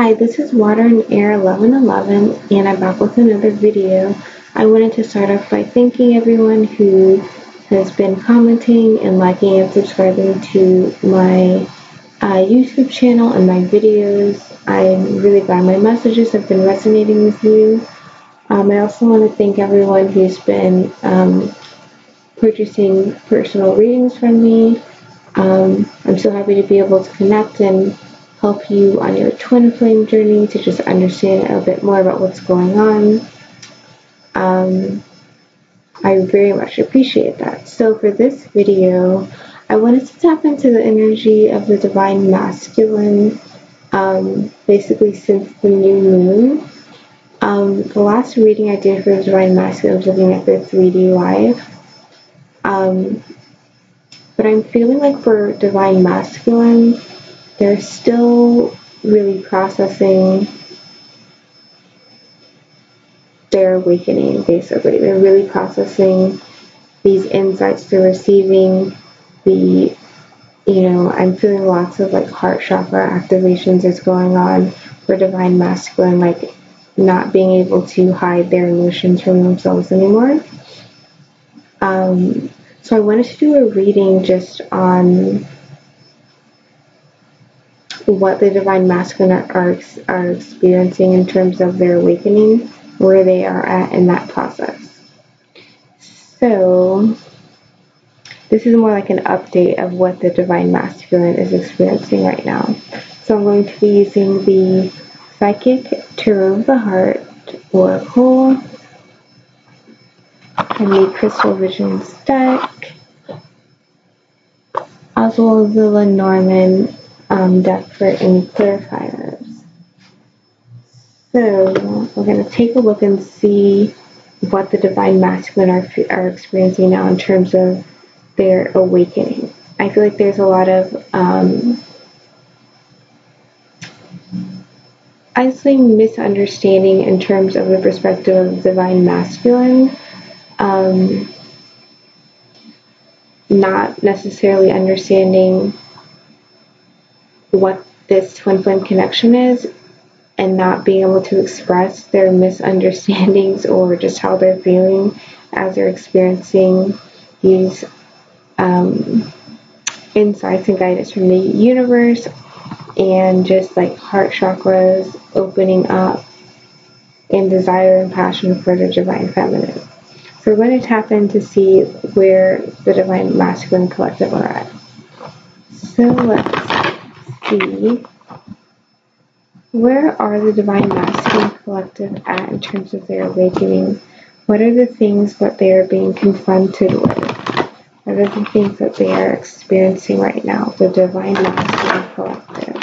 Hi, this is Water and Air 1111, and I'm back with another video. I wanted to start off by thanking everyone who has been commenting and liking and subscribing to my YouTube channel and my videos. I'm really glad my messages have been resonating with you. I also want to thank everyone who's been purchasing personal readings from me. I'm so happy to be able to connect and help you on your twin flame journey to just understand a bit more about what's going on. I very much appreciate that. So for this video, I wanted to tap into the energy of the Divine Masculine, basically since the new moon. The last reading I did for the Divine Masculine was looking at their 3D life. But I'm feeling like for Divine Masculine, they're still really processing their awakening, basically. They're really processing these insights they're receiving. I'm feeling lots of like heart chakra activations that's going on for Divine Masculine, like not being able to hide their emotions from themselves anymore. So I wanted to do a reading just on what the Divine Masculine are experiencing in terms of their awakening, where they are at in that process. So this is more like an update of what the Divine Masculine is experiencing right now. So I'm going to be using the Psychic Tarot of the Heart Oracle and the Crystal Visions deck, as well as the Lenormand deck for any clarifiers. So we're going to take a look and see what the Divine Masculine are experiencing now in terms of their awakening. I feel like there's a lot of I'd say misunderstanding in terms of the perspective of the Divine Masculine. Not necessarily understanding what this twin flame connection is, and not being able to express their misunderstandings or just how they're feeling as they're experiencing these insights and guidance from the universe, and just like heart chakras opening up in desire and passion for the Divine Feminine. So we're going to tap in to see where the Divine Masculine Collective are at. So let's see. Where are the Divine Masculine Collective at in terms of their awakening? What are the things that they are being confronted with? What are the things that they are experiencing right now? The Divine Masculine Collective.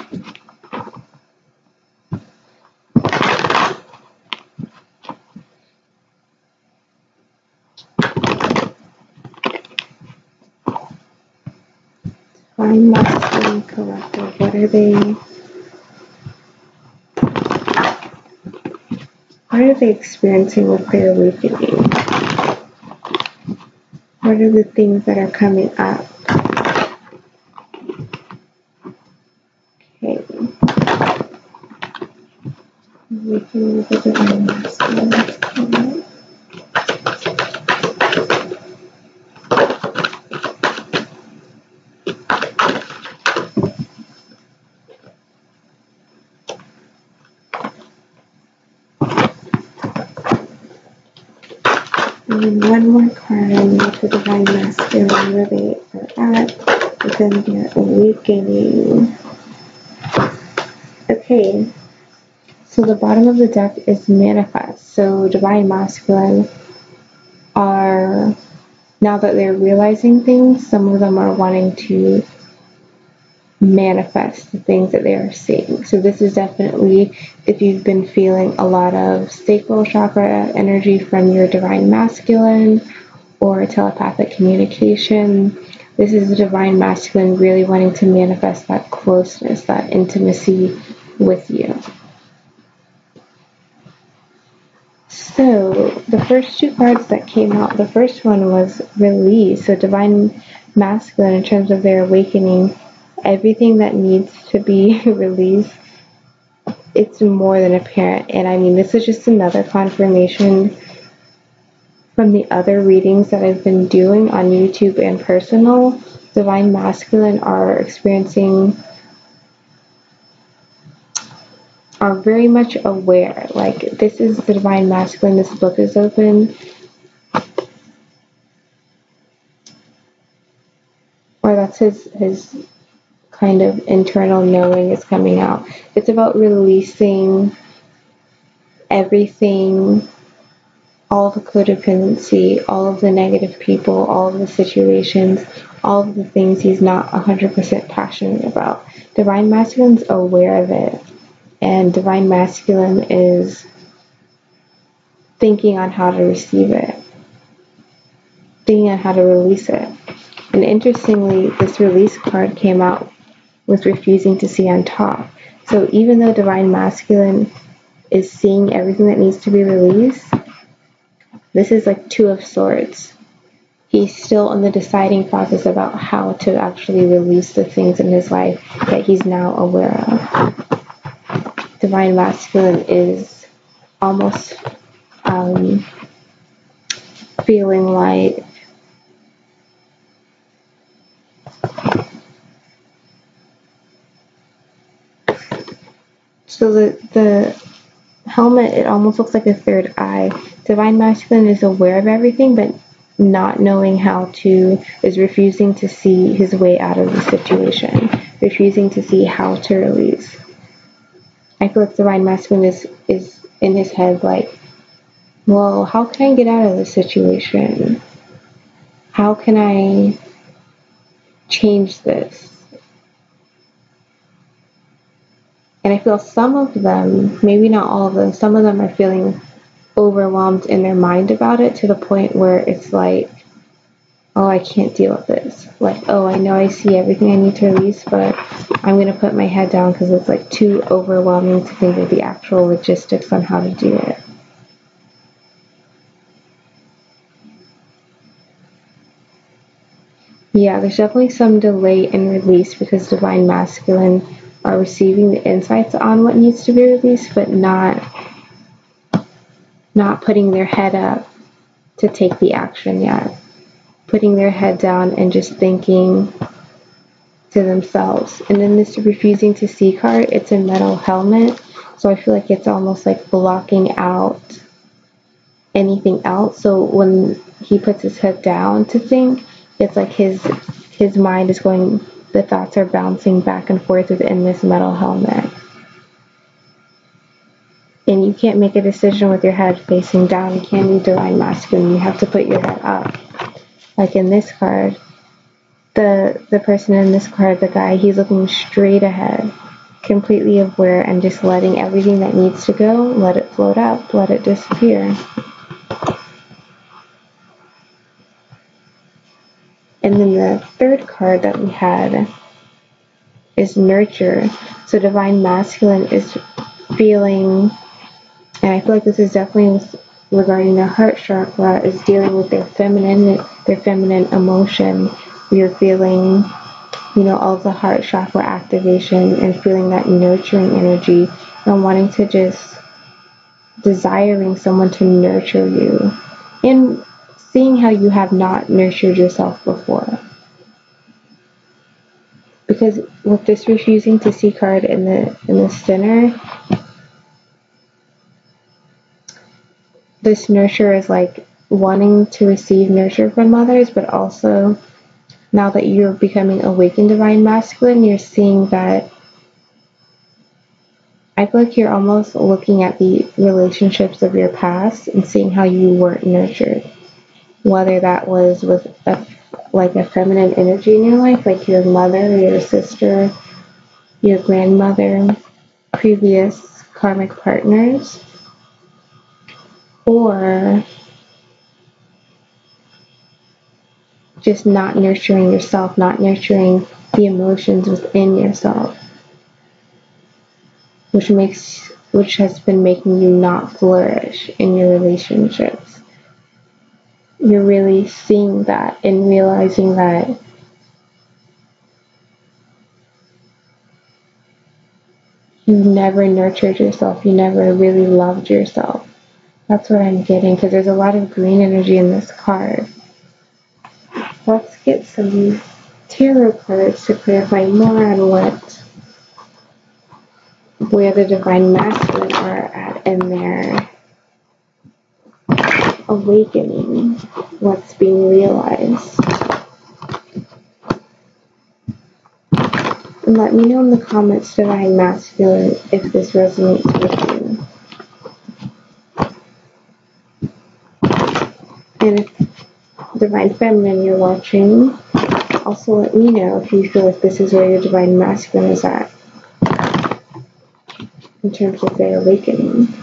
Divine Masculine Collective. What are they experiencing with their awakening? What are the things that are coming up? Okay. Awakening of the Divine Masculine. And one more card with the Divine Masculine, where they are at within their awakening. Okay, so the bottom of the deck is manifest. So Divine Masculine are, now that they're realizing things, some of them are wanting to manifest the things that they are seeing. So this is definitely if you've been feeling a lot of sacral chakra energy from your Divine Masculine or telepathic communication. This is the Divine Masculine really wanting to manifest that closeness, that intimacy with you. So the first two cards that came out, the first one was release. So Divine Masculine, in terms of their awakening, everything that needs to be released it's more than apparent. And I mean, this is just another confirmation from the other readings that I've been doing on YouTube and personal. Divine Masculine are very much aware. Like, this is the Divine Masculine, this book is open. Or that's his kind of internal knowing is coming out. It's about releasing everything, all the codependency, all of the negative people, all of the situations, all of the things he's not 100% passionate about. Divine Masculine's aware of it, and Divine Masculine is thinking on how to receive it, thinking on how to release it. And interestingly, this release card came out with refusing to see on top. So even though Divine Masculine is seeing everything that needs to be released, this is like Two of Swords. He's still in the deciding process about how to actually release the things in his life that he's now aware of. Divine Masculine is almost feeling like so the helmet, it almost looks like a third eye. Divine Masculine is aware of everything, but not knowing how to, is refusing to see his way out of the situation, refusing to see how to release. I feel like Divine Masculine is in his head like, well, how can I get out of this situation? How can I change this? And I feel some of them, maybe not all of them, some of them are feeling overwhelmed in their mind about it, to the point where it's like, oh, I can't deal with this. Like, oh, I know I see everything I need to release, but I'm going to put my head down because it's like too overwhelming to think of the actual logistics on how to do it. Yeah, there's definitely some delay in release because Divine Masculine are receiving the insights on what needs to be released, but not putting their head up to take the action yet. Putting their head down and just thinking to themselves. And then this refusing to see card, it's a metal helmet, so I feel like it's almost like blocking out anything else. So when he puts his head down to think, it's like his mind is going, the thoughts are bouncing back and forth within this metal helmet. And you can't make a decision with your head facing down. You can't be Divine Masculine. You have to put your head up. Like in this card, the person in this card, the guy, he's looking straight ahead, completely aware, and just letting everything that needs to go, let it float up, let it disappear. And then the third card that we had is Nurture. So Divine Masculine is feeling, and I feel like this is definitely regarding their heart chakra, is dealing with their feminine emotion. You're feeling, all of the heart chakra activation and feeling that nurturing energy and wanting to just desiring someone to nurture you and seeing how you have not nurtured yourself before. Because with this refusing to see card in the center, this nurture is like wanting to receive nurture from others, but also now that you're becoming awakened Divine Masculine, you're seeing that, I feel like you're almost looking at the relationships of your past and seeing how you weren't nurtured. Whether that was with a feminine energy in your life, like your mother, your sister, your grandmother, previous karmic partners, or just not nurturing yourself, not nurturing the emotions within yourself, which has been making you not flourish in your relationships. You're really seeing that and realizing that You never nurtured yourself. You never really loved yourself. That's what I'm getting, because there's a lot of green energy in this card. Let's get some tarot cards to clarify more on where the divine masculine are at in their awakening, what's being realized. And let me know in the comments, divine masculine, if this resonates with you. And if divine feminine you're watching, also let me know if you feel like this is where your divine masculine is at in terms of their awakening.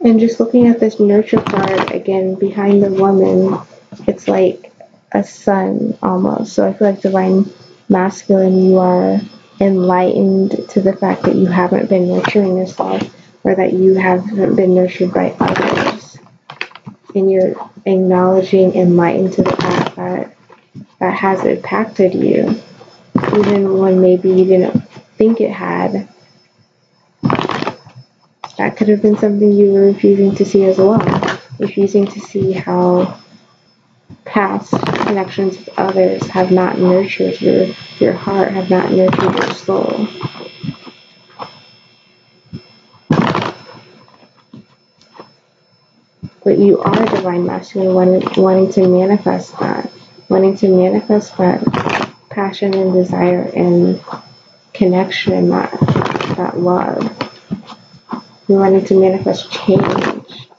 And just looking at this nurture card again, behind the woman, it's like a sun almost. So I feel like divine masculine, you are enlightened to the fact that you haven't been nurturing yourself, or that you haven't been nurtured by others. And you're acknowledging enlightened to the fact that has impacted you, even when maybe you didn't think it had. That could have been something you were refusing to see as well. Refusing to see how past connections with others have not nurtured your heart, have not nurtured your soul. But you are divine masculine, wanting to manifest that. Wanting to manifest that passion and desire and connection, that love. You're wanting to manifest change.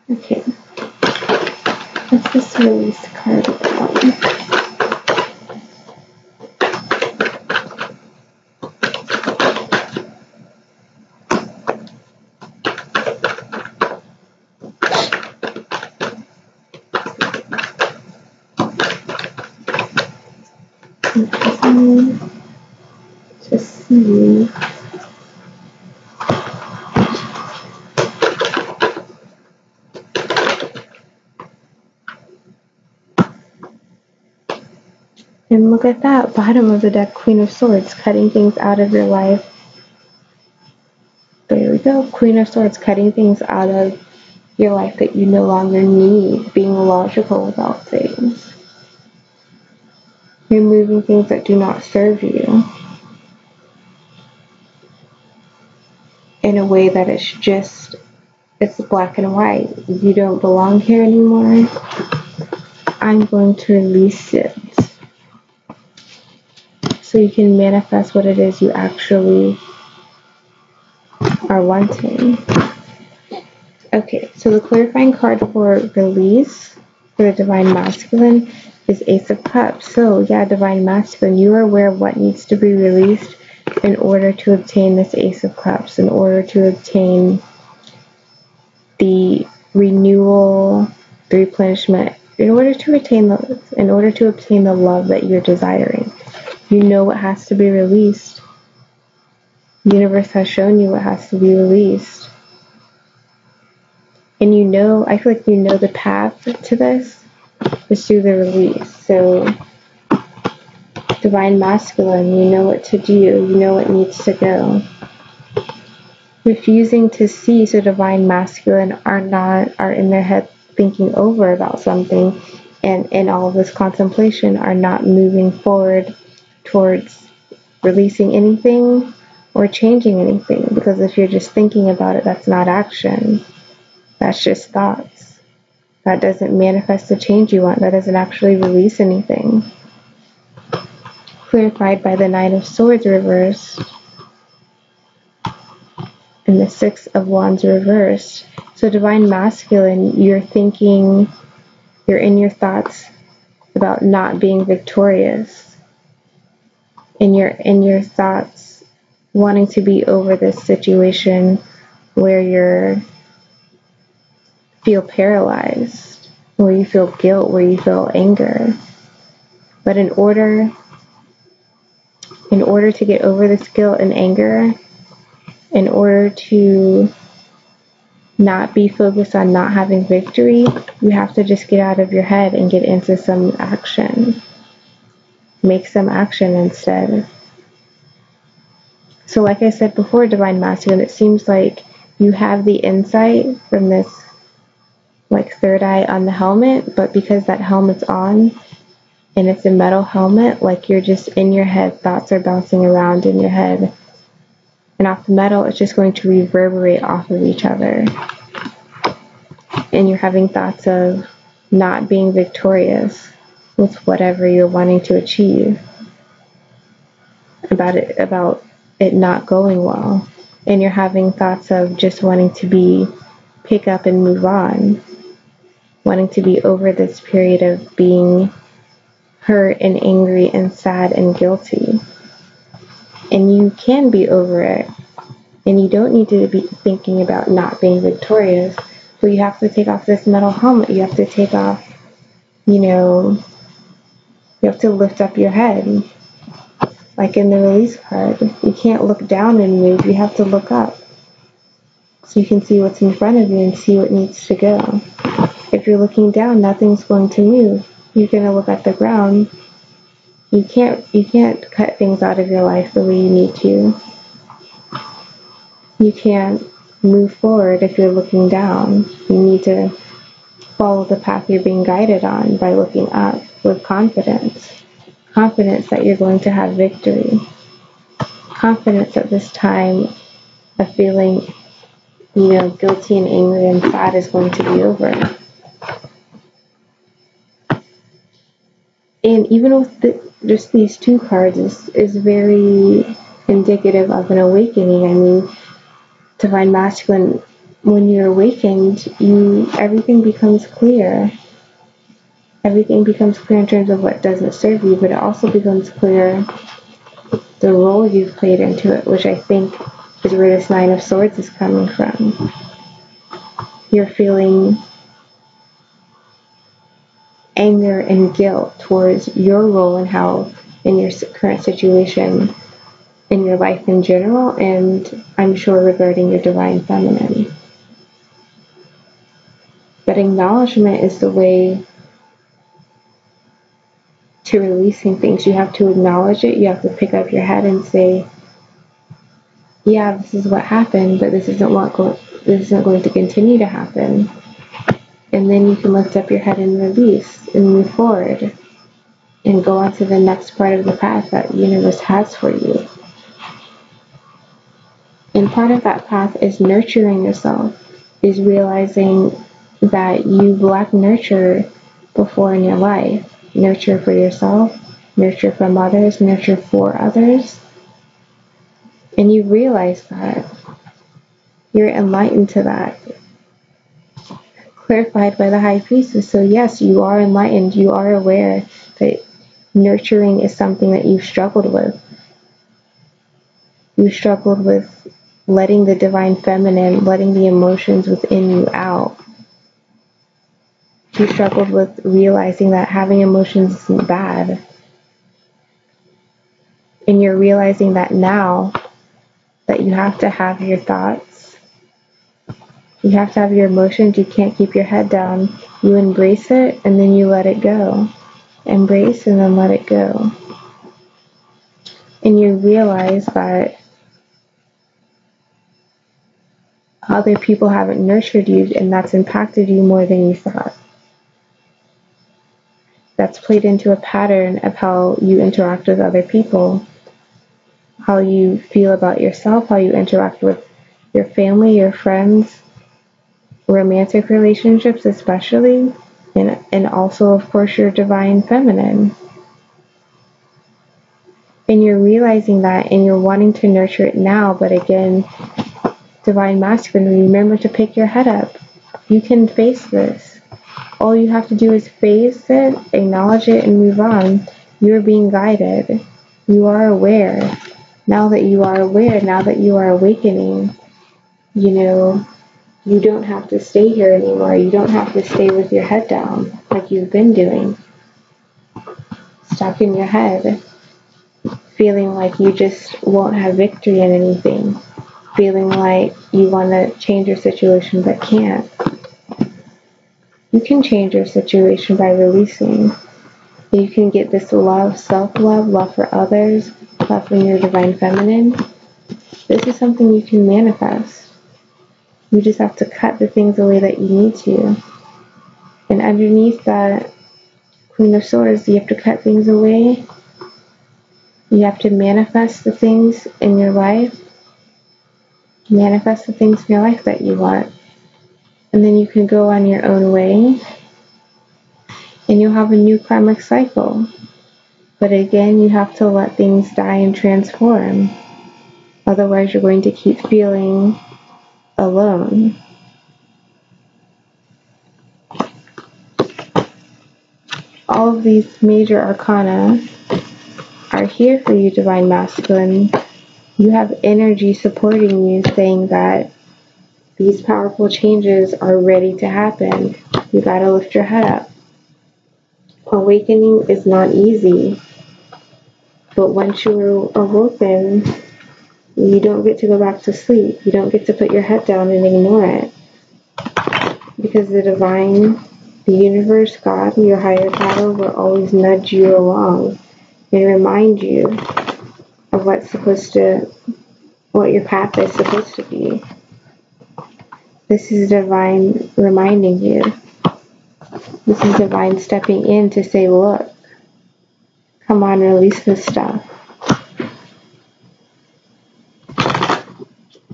Okay. Let's just release the card of that one. Just see. And look at that, bottom of the deck, Queen of Swords, cutting things out of your life. There we go, Queen of Swords, cutting things out of your life that you no longer need, being logical about things. Removing things that do not serve you in a way that it's black and white. You don't belong here anymore. I'm going to release it so you can manifest what it is you actually are wanting. Okay, so the clarifying card for release for the divine masculine is Ace of Cups. So yeah, divine masculine, you are aware of what needs to be released in order to obtain this Ace of Cups, in order to obtain the renewal, the replenishment, in order to obtain the love that you're desiring. You know what has to be released. The universe has shown you what has to be released. And you know, I feel like you know the path to this is through the release. So, divine masculine, you know what to do, you know what needs to go. Refusing to see, so divine masculine are in their head thinking over about something, and in all of this contemplation are not moving forward towards releasing anything or changing anything. Because if you're just thinking about it, that's not action. That's just thoughts. That doesn't manifest the change you want. That doesn't actually release anything. Clarified by the Nine of Swords reversed and the Six of Wands reversed. So divine masculine, you're in your thoughts about not being victorious. And you're in your thoughts wanting to be over this situation where you feel paralyzed. where you feel guilt, where you feel anger. But in order to get over this guilt and anger, in order to not be focused on not having victory, you have to just get out of your head and get into some action. Make some action instead. So like I said before, Divine Masculine, it seems like you have the insight from this like third eye on the helmet, but because that helmet's on and it's a metal helmet, like you're just in your head, thoughts are bouncing around in your head. And off the metal, it's just going to reverberate off of each other. And you're having thoughts of not being victorious with whatever you're wanting to achieve. About it not going well. And you're having thoughts of just wanting to pick up and move on. Wanting to be over this period of being hurt and angry and sad and guilty. And you can be over it. And you don't need to be thinking about not being victorious. But you have to take off this metal helmet. You have to take off, you have to lift up your head. Like in the release card. You can't look down and move. You have to look up. So you can see what's in front of you and see what needs to go. If you're looking down, nothing's going to move. You're going to look at the ground. You can't cut things out of your life the way you need to. You can't move forward if you're looking down. You need to follow the path you're being guided on by looking up with confidence. Confidence that you're going to have victory. Confidence at this time of feeling, guilty and angry and sad is going to be over. And even with just these two cards is very indicative of an awakening. I mean, Divine Masculine, when you're awakened, everything becomes clear. Everything becomes clear in terms of what doesn't serve you, but it also becomes clear the role you've played into it, which I think is where this Nine of Swords is coming from. You're feeling anger and guilt towards your role and how in your current situation in your life in general, and I'm sure regarding your Divine Feminine. But acknowledgement is the way to releasing things. You have to acknowledge it. You have to pick up your head and say, yeah, this is what happened, but this isn't going to continue to happen. And then you can lift up your head and release and move forward and go on to the next part of the path that the universe has for you. And part of that path is nurturing yourself, is realizing that you lack nurture before in your life. Nurture for yourself, nurture from others, nurture for others. And you realize that. You're enlightened to that. Clarified by the High Priestess. So yes, you are enlightened. You are aware that nurturing is something that you've struggled with. You struggled with letting the Divine Feminine, letting the emotions within you out. You struggled with realizing that having emotions isn't bad. And you're realizing that now, that you have to have your thoughts. You have to have your emotions. You can't keep your head down. You embrace it and then you let it go. Embrace and then let it go. And you realize that other people haven't nurtured you, and that's impacted you more than you thought. That's played into a pattern of how you interact with other people, how you feel about yourself, how you interact with your family, your friends, romantic relationships especially, and also, of course, your Divine Feminine. And you're realizing that, and you're wanting to nurture it now, but again, Divine Masculine, remember to pick your head up. You can face this. All you have to do is face it, acknowledge it, and move on. You're being guided. You are aware. Now that you are aware, now that you are awakening, You don't have to stay here anymore. You don't have to stay with your head down like you've been doing. Stuck in your head, feeling like you just won't have victory in anything. Feeling like you want to change your situation but can't. You can change your situation by releasing. You can get this love, self-love, love for others, love from your divine feminine. This is something you can manifest. You just have to cut the things away that you need to. And underneath that Queen of Swords, you have to cut things away. You have to manifest the things in your life. Manifest the things in your life that you want. And then you can go on your own way. And you'll have a new karmic cycle. But again, you have to let things die and transform. Otherwise, you're going to keep feeling alone. All of these major arcana are here for you, Divine Masculine. You have energy supporting you, saying that these powerful changes are ready to happen. You gotta lift your head up. Awakening is not easy, but once you're awoken, you don't get to go back to sleep. You don't get to put your head down and ignore it. Because the divine, the universe, God, your higher power will always nudge you along and remind you of what your path is supposed to be. This is divine reminding you. This is divine stepping in to say, look, come on, release this stuff.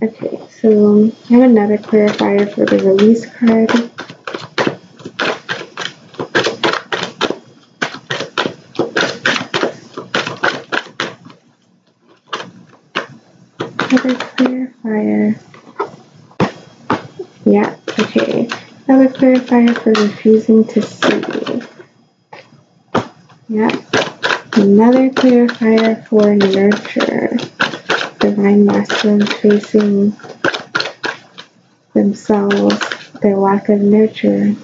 Okay, so I have another clarifier for the release card. Another clarifier. Yeah, okay. Another clarifier for refusing to see. Yeah. Another clarifier for nurture. Divine Masculine facing themselves, their lack of nurture.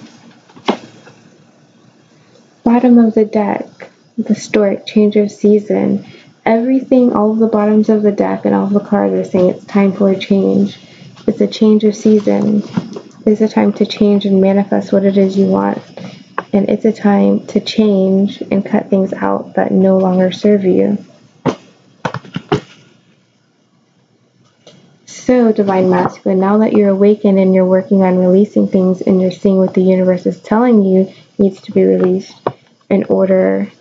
Bottom of the deck, the Stork, change of season. Everything, all of the bottoms of the deck and all of the cards are saying it's time for a change. It's a change of season. It's a time to change and manifest what it is you want. And it's a time to change and cut things out that no longer serve you. So, Divine Masculine, now that you're awakened and you're working on releasing things and you're seeing what the universe is telling you needs to be released in order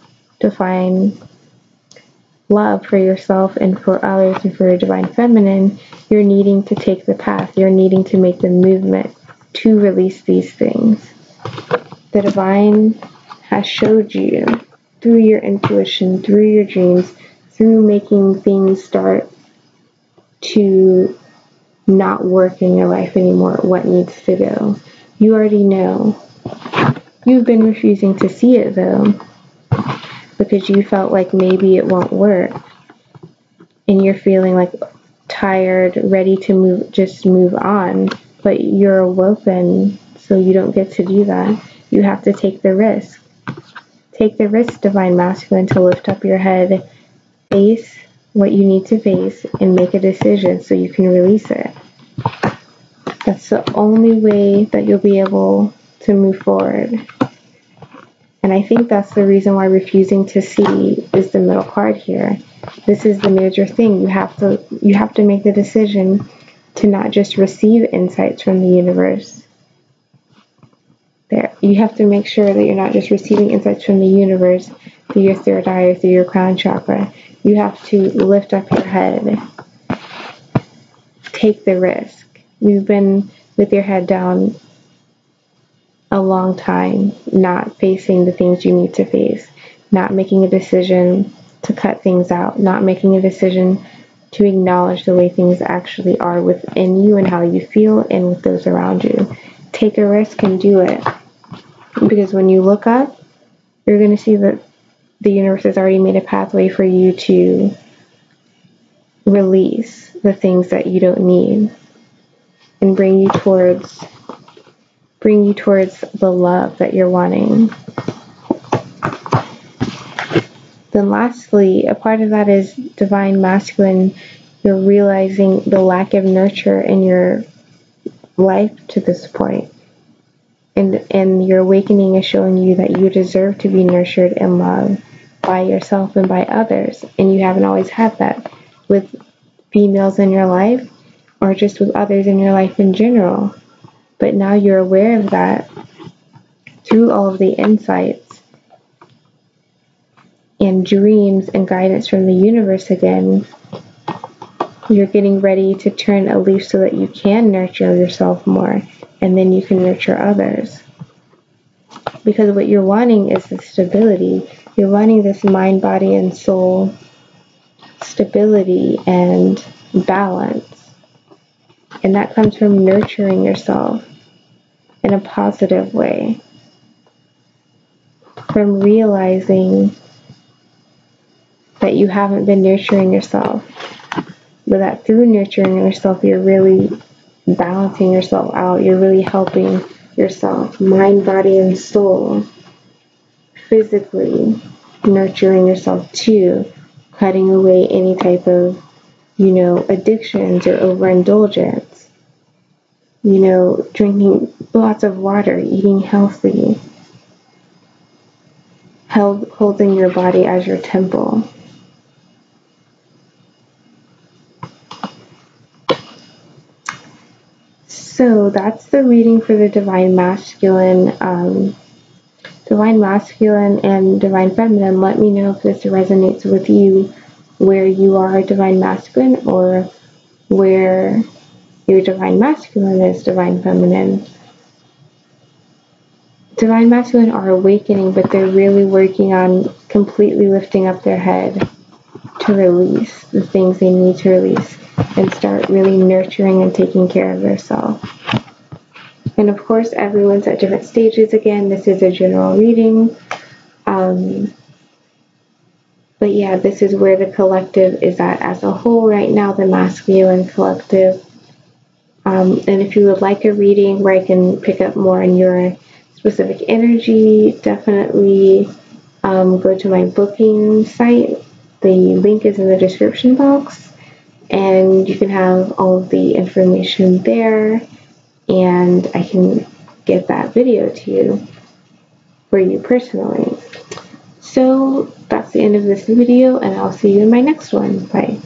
to find love for yourself and for others and for your Divine Feminine, you're needing to take the path. You're needing to make the movement to release these things. The Divine has showed you through your intuition, through your dreams, through making things start to not work in your life anymore, what needs to go. You already know. You've been refusing to see it though, because you felt like maybe it won't work. And you're feeling like tired, ready to just move on. But you're awoken, so you don't get to do that. You have to take the risk. Take the risk, Divine Masculine, to lift up your head, face what you need to face, and make a decision so you can release it. That's the only way that you'll be able to move forward. And I think that's the reason why refusing to see is the middle card here. This is the major thing. You have to make the decision to not just receive insights from the universe. You have to make sure that you're not just receiving insights from the universe through your third eye or through your crown chakra. You have to lift up your head. Take the risk. You've been with your head down a long time, not facing the things you need to face, not making a decision to cut things out, not making a decision to acknowledge the way things actually are within you and how you feel and with those around you. Take a risk and do it. Because when you look up, you're going to see that the universe has already made a pathway for you to release the things that you don't need. and bring you towards the love that you're wanting. Then lastly, a part of that is divine masculine. You're realizing the lack of nurture in your life to this point. And your awakening is showing you that you deserve to be nurtured and loved by yourself and by others. And you haven't always had that with females in your life or just with others in your life in general. But now you're aware of that through all of the insights and dreams and guidance from the universe again. You're getting ready to turn a leaf so that you can nurture yourself more, and then you can nurture others. Because what you're wanting is the stability. You're wanting this mind, body, and soul stability and balance. And that comes from nurturing yourself in a positive way. From realizing that you haven't been nurturing yourself, but that through nurturing yourself, you're really balancing yourself out. You're really helping yourself, mind, body, and soul. Physically nurturing yourself too, cutting away any type of, addictions or overindulgence. Drinking lots of water, eating healthy, holding your body as your temple. So that's the reading for the Divine Masculine. Divine Masculine and Divine Feminine. Let me know if this resonates with you, where you are Divine Masculine or where your Divine Masculine is Divine Feminine. Divine Masculine are awakening, but they're really working on completely lifting up their head to release the things they need to release and start really nurturing and taking care of themselves. And of course, everyone's at different stages. Again, this is a general reading. But yeah, this is where the collective is at as a whole right now, the masculine collective. And if you would like a reading where I can pick up more on your specific energy, definitely go to my booking site. The link is in the description box, and you can have all of the information there, and I can get that video to you for you personally. So that's the end of this video, and I'll see you in my next one. Bye.